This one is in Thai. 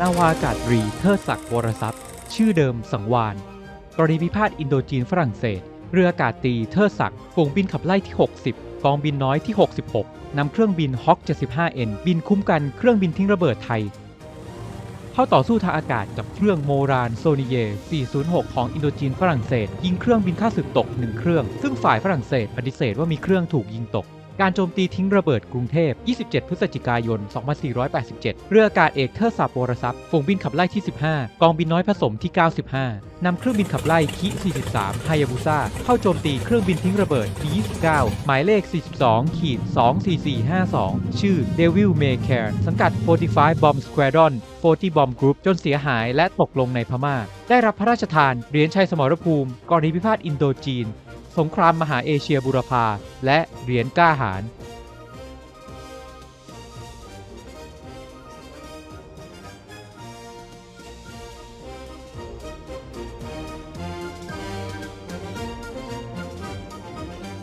นาวาอากาศตรีเทิดศักดิ์วรทรัพย์ชื่อเดิมสังวานกรณีพิพาทอินโดจีนฝรั่งเศสเรืออากาศตรีเทิดศักดิ์ฝูงบินขับไล่ที่ 60 กองบินน้อยที่ 66 นำเครื่องบินฮอค 75N บินคุ้มกันเครื่องบินทิ้งระเบิดไทยเข้าต่อสู้ทางอากาศกับเครื่องโมรานโซนิเย 406 ของอินโดจีนฝรั่งเศสยิงเครื่องบินฆ่าศึกตก1เครื่องซึ่งฝ่ายฝรั่งเศสปฏิเสธว่ามีเครื่องถูกยิงตกการโจมตีทิ้งระเบิดกรุงเทพ 27 พฤศจิกายน 2487 เรืออากาศเอกเทิดศักดิ์วรทรัพย์ฝูงบินขับไล่ที่ 15 กองบินน้อยผสมที่ 95 นำเครื่องบินขับไล่คิ 43 ไฮยาบุซ่าเข้าโจมตีเครื่องบินทิ้งระเบิดที่ 29 หมายเลข 42-24452 ชื่อ Devil May Care สังกัด 45 Bomb Squadron 40 Bomb Group จนเสียหายและตกลงในพม่าได้รับพระราชทานเหรียญชัยสมรภูมิกรณีพิพาทอินโดจีนสงครามมหาเอเชียบูรพาและเหรียญกล้าหาญ